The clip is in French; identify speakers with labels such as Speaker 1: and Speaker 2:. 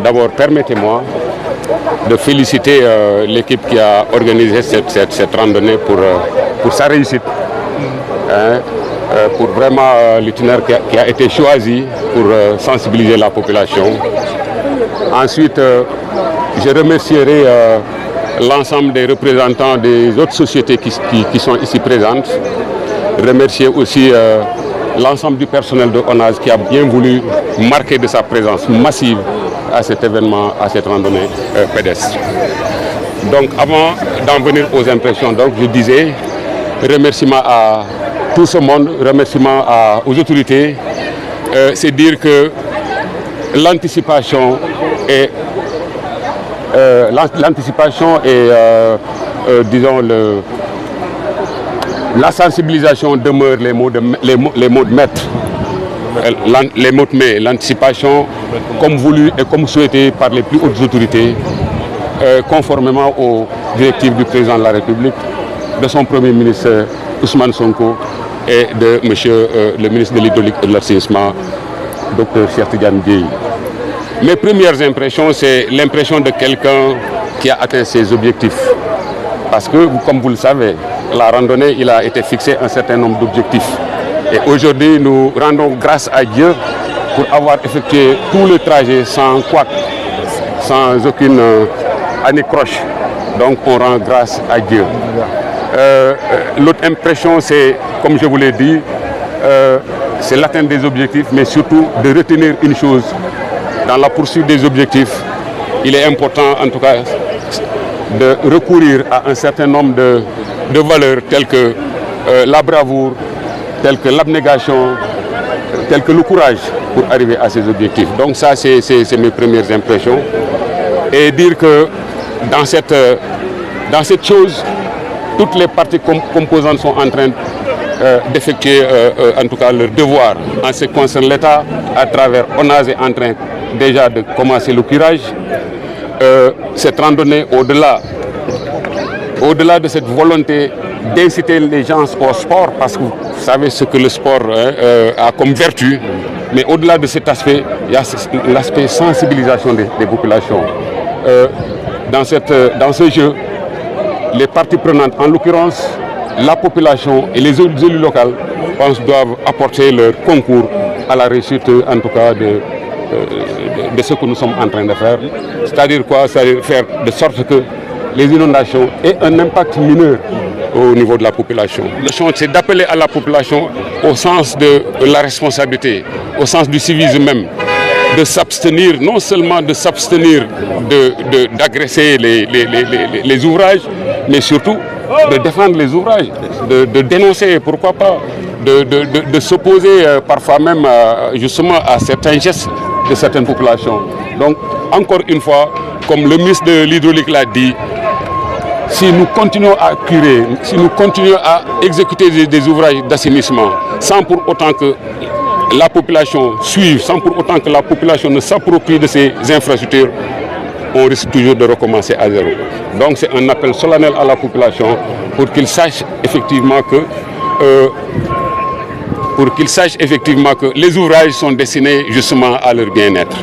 Speaker 1: d'abord, permettez-moi de féliciter l'équipe qui a organisé cette randonnée pour sa réussite. Pour vraiment l'itinéraire qui a été choisi pour sensibiliser la population. Ensuite, je remercierai l'ensemble des représentants des autres sociétés qui sont ici présentes. Remercier aussi l'ensemble du personnel de ONAS qui a bien voulu marquer de sa présence massive à cet événement, à cette randonnée pédestre. Donc avant d'en venir aux impressions, donc, je disais remerciements à tout ce monde, remerciements aux autorités. C'est dire que l'anticipation et disons la sensibilisation demeure les mots de maître. Les mots de mai, l'anticipation comme voulu et comme souhaité par les plus hautes autorités, conformément aux directives du président de la République, de son premier ministre Ousmane Sonko et de monsieur le ministre de l'Hydraulique et de l'Assainissement, Dr Cheikh Tidiane Dièye. Mes premières impressions, c'est l'impression de quelqu'un qui a atteint ses objectifs. Parce que, comme vous le savez, la randonnée, il a été fixé un certain nombre d'objectifs. Et aujourd'hui, nous rendons grâce à Dieu pour avoir effectué tout le trajet sans couac, sans aucune anicroche. Donc, on rend grâce à Dieu. L'autre impression, c'est, comme je vous l'ai dit, c'est l'atteinte des objectifs, mais surtout de retenir une chose. Dans la poursuite des objectifs, il est important, en tout cas, de recourir à un certain nombre de valeurs telles que la bravoure, telles que l'abnégation, telles que le courage pour arriver à ces objectifs. Donc ça, c'est mes premières impressions. Et dire que dans cette chose, toutes les parties composantes sont en train d'effectuer en tout cas leur devoir. En ce qui concerne l'État, à travers ONAS est en train déjà de commencer le curage. Cette randonnée, au-delà de cette volonté d'inciter les gens au sport, parce que vous savez ce que le sport a comme vertu, mais au-delà de cet aspect, il y a l'aspect sensibilisation des populations. Dans ce jeu, les parties prenantes, en l'occurrence la population et les élus locaux, doivent apporter leur concours à la réussite, en tout cas, de ce que nous sommes en train de faire. C'est-à-dire quoi? C'est-à-dire faire de sorte que les inondations aient un impact mineur au niveau de la population. Le chant, c'est d'appeler à la population au sens de la responsabilité, au sens du civisme même, de s'abstenir, non seulement de s'abstenir d'agresser les ouvrages, mais surtout de défendre les ouvrages, de dénoncer, pourquoi pas, de s'opposer parfois même justement à certains gestes de certaines populations. Donc, encore une fois, comme le ministre de l'Hydraulique l'a dit, si nous continuons à curer, si nous continuons à exécuter des ouvrages d'assainissement, sans pour autant que la population suive, sans pour autant que la population ne s'approprie de ces infrastructures, on risque toujours de recommencer à zéro. Donc c'est un appel solennel à la population pour qu'ils sachent effectivement que les ouvrages sont destinés justement à leur bien-être.